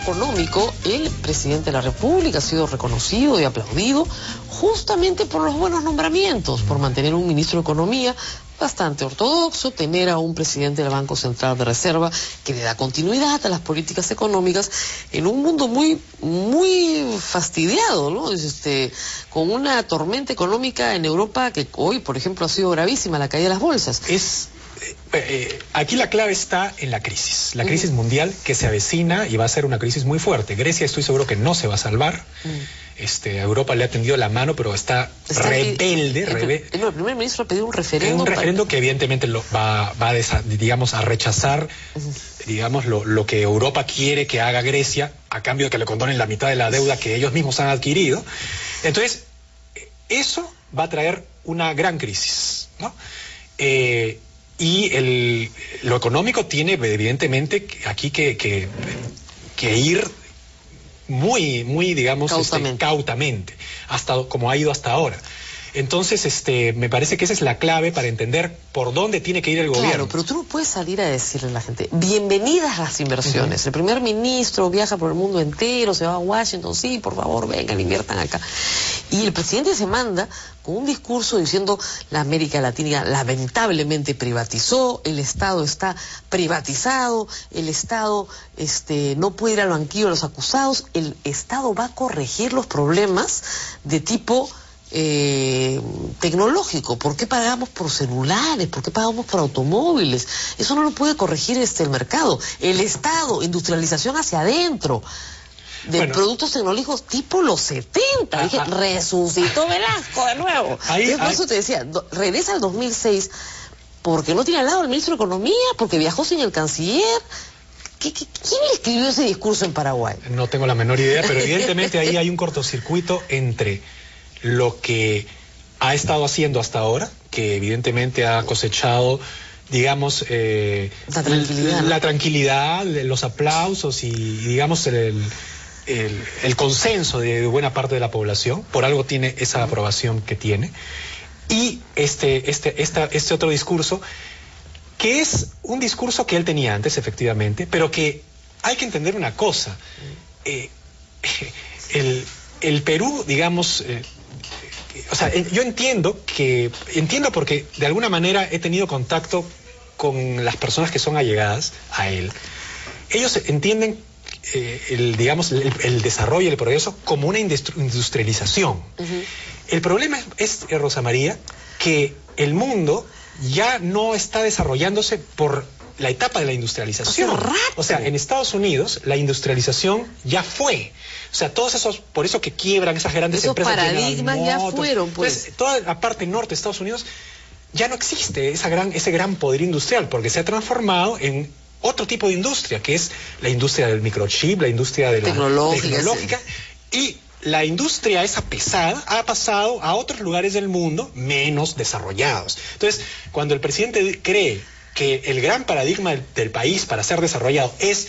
económico, el presidente de la República ha sido reconocido y aplaudido justamente por los buenos nombramientos, por mantener un ministro de Economía bastante ortodoxo, tener a un presidente del Banco Central de Reserva que le da continuidad a las políticas económicas en un mundo muy fastidiado, ¿no? Con una tormenta económica en Europa que hoy, por ejemplo, ha sido gravísima, la caída de las bolsas. Aquí la clave está en la crisis mundial que se avecina y va a ser una crisis muy fuerte. Grecia estoy seguro que no se va a salvar. Europa le ha tendido la mano, pero está rebelde. El primer ministro ha pedido un referéndum. Un referéndum que evidentemente va a rechazar, digamos, lo que Europa quiere que haga Grecia, a cambio de que le condonen la mitad de la deuda que ellos mismos han adquirido. Entonces, eso va a traer una gran crisis, ¿no? Y lo económico tiene evidentemente aquí que ir muy digamos, cautamente, como ha ido hasta ahora. Entonces, me parece que esa es la clave para entender por dónde tiene que ir el gobierno. Claro, pero tú no puedes salir a decirle a la gente, bienvenidas las inversiones. El primer ministro viaja por el mundo entero, se va a Washington, sí, por favor, vengan, inviertan acá. Y el presidente se manda con un discurso diciendo la América Latina lamentablemente privatizó, el Estado está privatizado, el Estado no puede ir al banquillo de los acusados, el Estado va a corregir los problemas de tipo tecnológico. ¿Por qué pagamos por celulares? ¿Por qué pagamos por automóviles? Eso no lo puede corregir el mercado. El Estado, industrialización hacia adentro de productos tecnológicos tipo los 70. Dije, resucitó Velasco de nuevo. Por eso te decía, regresa al 2006 porque no tiene al lado al ministro de Economía, porque viajó sin el canciller. ¿Quién le escribió ese discurso en Paraguay? No tengo la menor idea, pero evidentemente ahí hay un cortocircuito entre lo que ha estado haciendo hasta ahora, que evidentemente ha cosechado, digamos, la tranquilidad, los aplausos y digamos, el consenso de buena parte de la población. Por algo tiene esa aprobación que tiene. Y este otro discurso, que es un discurso que él tenía antes, efectivamente, pero que hay que entender una cosa. El Perú, digamos, o sea, yo entiendo porque de alguna manera he tenido contacto con las personas que son allegadas a él. Ellos entienden digamos, el desarrollo y el progreso como una industrialización. El problema es, Rosa María, que el mundo ya no está desarrollándose por la etapa de la industrialización. O sea, en Estados Unidos la industrialización ya fue. O sea, todos esos, por eso que quiebran esas grandes empresas. Esos paradigmas ya fueron, pues. Entonces, toda la parte norte de Estados Unidos ya no existe ese gran poder industrial, porque se ha transformado en otro tipo de industria, que es la industria del microchip, la industria de la tecnológica, y la industria esa pesada ha pasado a otros lugares del mundo menos desarrollados. Entonces, cuando el presidente cree que el gran paradigma del país para ser desarrollado es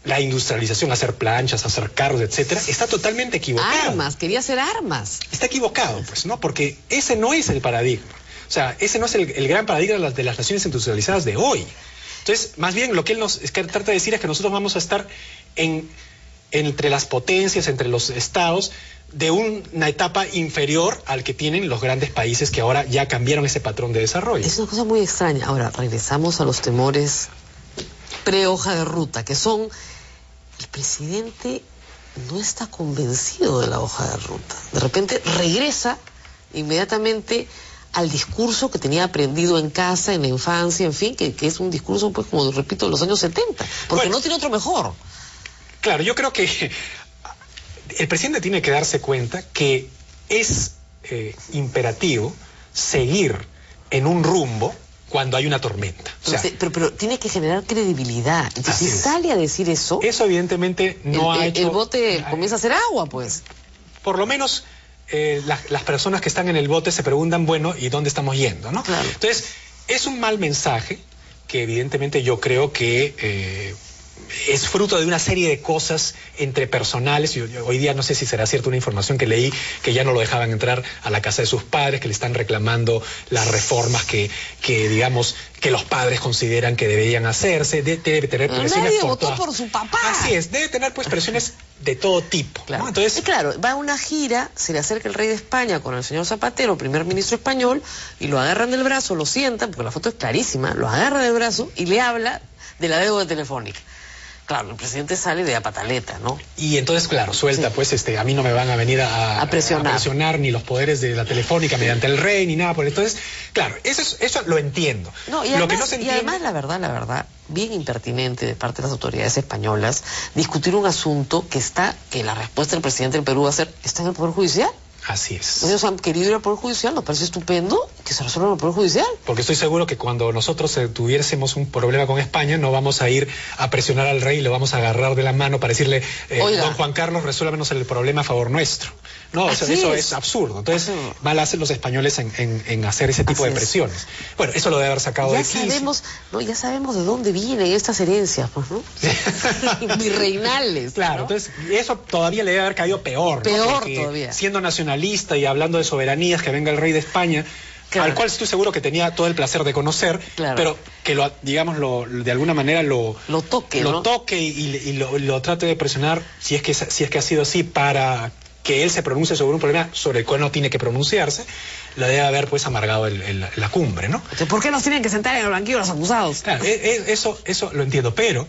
la industrialización, hacer planchas, hacer carros, etcétera, está totalmente equivocado. Armas, quería hacer armas. Está equivocado, pues, ¿no? Porque ese no es el paradigma. O sea, ese no es el gran paradigma de las naciones industrializadas de hoy. Entonces, más bien lo que él trata de decir es que nosotros vamos a estar entre las potencias, entre los estados, de una etapa inferior al que tienen los grandes países que ahora ya cambiaron ese patrón de desarrollo. Es una cosa muy extraña. Ahora, regresamos a los temores pre-hoja de ruta, que son, el presidente no está convencido de la hoja de ruta. De repente regresa inmediatamente al discurso que tenía aprendido en casa, en la infancia, en fin, que es un discurso, pues, como repito, de los años 70, porque no tiene otro mejor. Claro, yo creo que el presidente tiene que darse cuenta que es imperativo seguir en un rumbo cuando hay una tormenta. Pero tiene que generar credibilidad. Entonces, si sale a decir eso... Eso evidentemente no ha hecho... El bote comienza a hacer agua, pues. Por lo menos las personas que están en el bote se preguntan, bueno, ¿y dónde estamos yendo, no? Claro. Entonces, es un mal mensaje que evidentemente yo creo que es fruto de una serie de cosas entre personales. Hoy día no sé si será cierta una información que leí, que ya no lo dejaban entrar a la casa de sus padres, que le están reclamando las reformas que digamos, que los padres consideran que deberían hacerse. Debe tener presiones nadie votó por su papá. Así es, debe tener pues presiones de todo tipo. Claro. ¿No? Entonces, claro, va a una gira, se le acerca el rey de España con el señor Zapatero, primer ministro español, y lo agarran del brazo, lo sientan, porque la foto es clarísima, lo agarra del brazo y le habla de la deuda telefónica. Claro, el presidente sale de a pataleta, ¿no? Y entonces, claro, suelta, pues, a mí no me van a venir a presionar ni los poderes de la telefónica mediante el rey, ni nada por eso. Entonces, claro, eso lo entiendo. No, y además, la verdad, bien impertinente de parte de las autoridades españolas discutir un asunto que la respuesta del presidente del Perú va a ser, ¿está en el Poder Judicial? Así es. Ellos han querido ir al Poder Judicial, nos parece estupendo que se resuelva en el Poder Judicial. Porque estoy seguro que cuando nosotros tuviésemos un problema con España, no vamos a ir a presionar al rey y lo vamos a agarrar de la mano para decirle, don Juan Carlos, resuélvanos el problema a favor nuestro. No, eso es absurdo. Entonces, mal hacen los españoles en hacer ese tipo de presiones. Bueno, eso lo debe haber sacado de aquí. Ya sabemos de dónde vienen estas herencias, pues, ¿no? Virreinales. Claro, ¿no? Entonces, eso todavía le debe haber caído peor. Peor porque todavía. Siendo nacionalista y hablando de soberanías, que venga el rey de España, claro, al cual estoy seguro que tenía todo el placer de conocer, claro, pero que de alguna manera lo toque y lo trate de presionar, si es que ha sido así, para que él se pronuncie sobre un problema sobre el cual no tiene que pronunciarse, lo debe haber pues amargado la cumbre, ¿no? ¿Por qué nos tienen que sentar en el banquillo los acusados? Claro, eso lo entiendo, pero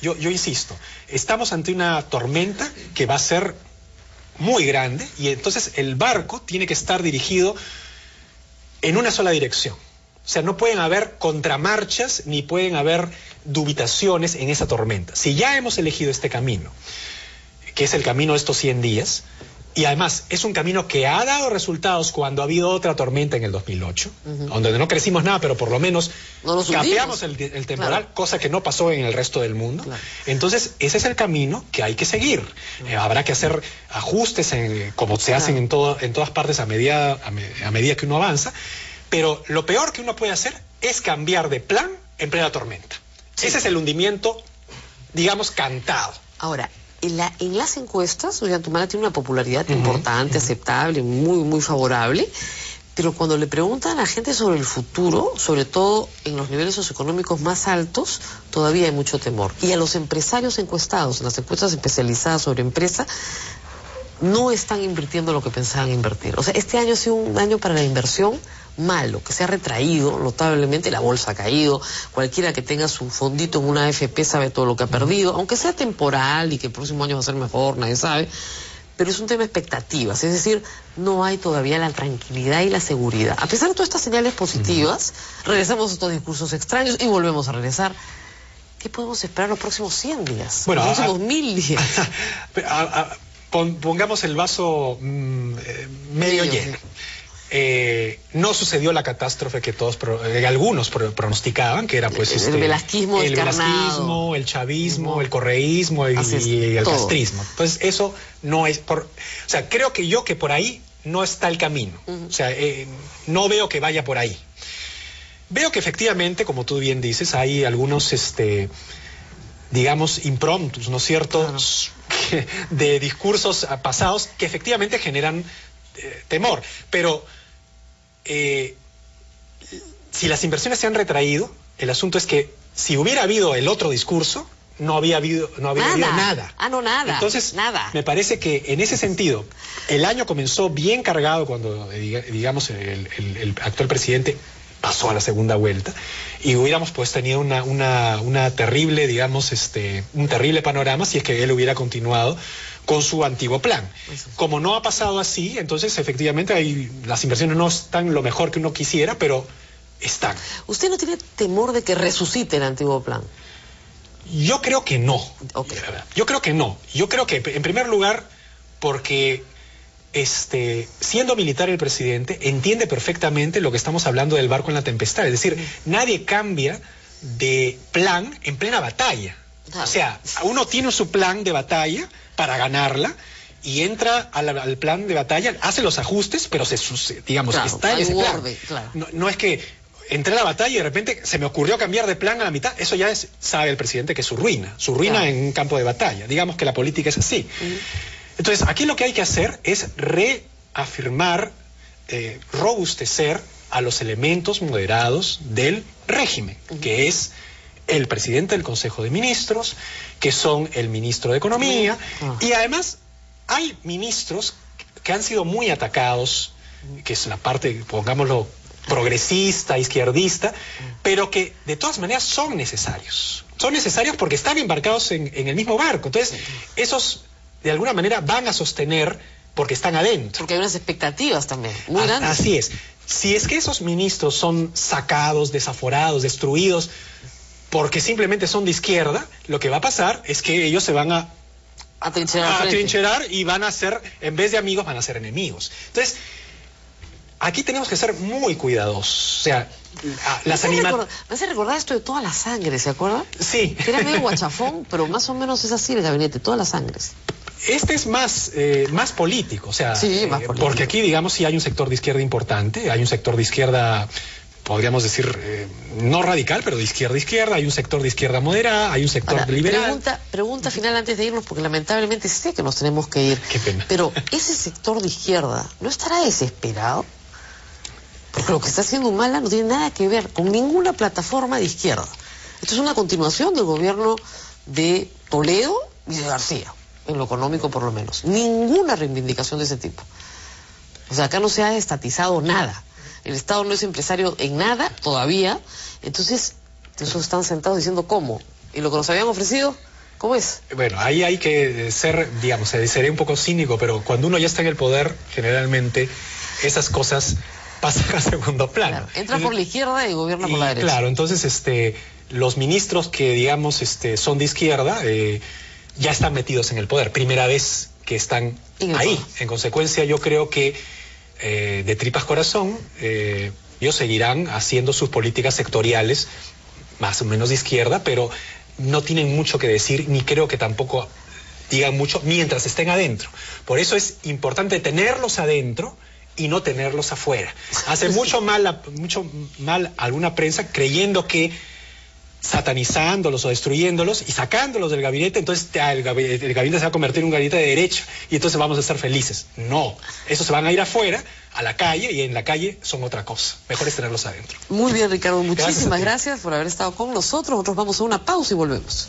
yo insisto, estamos ante una tormenta que va a ser muy grande y entonces el barco tiene que estar dirigido en una sola dirección. O sea, no pueden haber contramarchas ni pueden haber dubitaciones en esa tormenta. Si ya hemos elegido este camino, que es el camino de estos 100 días, y además es un camino que ha dado resultados cuando ha habido otra tormenta en el 2008, donde no crecimos nada, pero por lo menos capeamos el temporal, claro, cosa que no pasó en el resto del mundo. Claro. Entonces, ese es el camino que hay que seguir. Habrá que hacer ajustes, como se hacen en todas partes a medida que uno avanza, pero lo peor que uno puede hacer es cambiar de plan en plena tormenta. Sí. Ese es el hundimiento, digamos, cantado. Ahora, en las encuestas, Ollantumala tiene una popularidad importante, aceptable, muy, muy favorable, pero cuando le preguntan a la gente sobre el futuro, sobre todo en los niveles socioeconómicos más altos, todavía hay mucho temor. Y a los empresarios encuestados, en las encuestas especializadas sobre empresa, no están invirtiendo lo que pensaban invertir. O sea, este año ha sido un año para la inversión malo, que se ha retraído notablemente, la bolsa ha caído, cualquiera que tenga su fondito en una AFP sabe todo lo que ha perdido, aunque sea temporal y que el próximo año va a ser mejor, nadie sabe, pero es un tema de expectativas, es decir, no hay todavía la tranquilidad y la seguridad. A pesar de todas estas señales positivas, regresamos a estos discursos extraños y volvemos a regresar. ¿Qué podemos esperar los próximos 100 días? Bueno, los próximos 1000 días. Pongamos el vaso medio lleno. No sucedió la catástrofe que algunos pronosticaban, que era pues el velasquismo, el chavismo, el correísmo y el castrismo. Entonces eso no es o sea, creo que por ahí no está el camino. O sea, no veo que vaya por ahí. Veo que efectivamente, como tú bien dices, hay algunos digamos impromptus, ¿no es cierto? Claro. De discursos pasados que efectivamente generan temor, pero si las inversiones se han retraído, el asunto es que si hubiera habido el otro discurso, no había habido nada. Nada. Entonces, nada. Me parece que en ese sentido, el año comenzó bien cargado cuando, digamos, el actual presidente pasó a la segunda vuelta y hubiéramos pues tenido una terrible, digamos, un terrible panorama si es que él hubiera continuado con su antiguo plan. Como no ha pasado así, entonces efectivamente las inversiones no están lo mejor que uno quisiera, pero están. ¿Usted no tiene temor de que resucite el antiguo plan? Yo creo que no. Okay. Yo creo que no. Yo creo que, en primer lugar, porque siendo militar el presidente, entiende perfectamente lo que estamos hablando del barco en la tempestad. Es decir, nadie cambia de plan en plena batalla. O sea, uno tiene su plan de batalla para ganarla y entra al plan de batalla, hace los ajustes, pero digamos, está en ese plan. Claro. No es que entré a la batalla y de repente se me ocurrió cambiar de plan a la mitad. Eso ya sabe el presidente que es su ruina Claro. en un campo de batalla. Digamos que la política es así. Entonces, aquí lo que hay que hacer es reafirmar, robustecer a los elementos moderados del régimen, que es el presidente del Consejo de Ministros, que son el ministro de Economía, y además hay ministros que han sido muy atacados, que es la parte, pongámoslo, progresista, izquierdista, pero que de todas maneras son necesarios. Son necesarios porque están embarcados en el mismo barco. Entonces, esos de alguna manera van a sostener porque están adentro. Porque hay unas expectativas también muy grandes. Así es. Si es que esos ministros son sacados, desaforados, destruidos, porque simplemente son de izquierda, lo que va a pasar es que ellos se van a atrincherar y van a ser, en vez de amigos, van a ser enemigos. Entonces, aquí tenemos que ser muy cuidadosos. O sea, me hace recordar esto de todas las sangres, ¿se acuerdan? Sí. Que era medio guachafón, pero más o menos es así el gabinete, todas las sangres. Este es más político, o sea, sí, más político. Porque aquí, digamos, sí hay un sector de izquierda importante, hay un sector de izquierda, podríamos decir, no radical, pero de izquierda, hay un sector de izquierda moderada, hay un sector liberal. Pregunta final antes de irnos, porque lamentablemente sé que nos tenemos que ir. Qué pena. Pero ese sector de izquierda, ¿no estará desesperado? Porque lo que está haciendo Humala no tiene nada que ver con ninguna plataforma de izquierda. Esto es una continuación del gobierno de Toledo y de García, en lo económico por lo menos. Ninguna reivindicación de ese tipo. O sea, acá no se ha estatizado nada. El Estado no es empresario en nada todavía. Entonces, esos están sentados diciendo ¿cómo? ¿Y lo que nos habían ofrecido? ¿Cómo es? Bueno, ahí hay que ser, digamos, seré un poco cínico, pero cuando uno ya está en el poder, generalmente esas cosas pasan a segundo plano. Claro, entra por la izquierda y gobierna por la derecha. Claro, entonces los ministros que, digamos, son de izquierda ya están metidos en el poder. Primera vez que están ahí. En consecuencia, yo creo que de tripas corazón, ellos seguirán haciendo sus políticas sectoriales, más o menos de izquierda, pero no tienen mucho que decir, ni creo que tampoco digan mucho mientras estén adentro. Por eso es importante tenerlos adentro y no tenerlos afuera. Hace mucho mal alguna prensa creyendo que satanizándolos o destruyéndolos y sacándolos del gabinete, entonces el gabinete se va a convertir en un gabinete de derecha y entonces vamos a estar felices. No, esos se van a ir afuera, a la calle, y en la calle son otra cosa. Mejor es tenerlos adentro. Muy bien, Ricardo, muchísimas gracias por haber estado con nosotros. Nosotros vamos a una pausa y volvemos.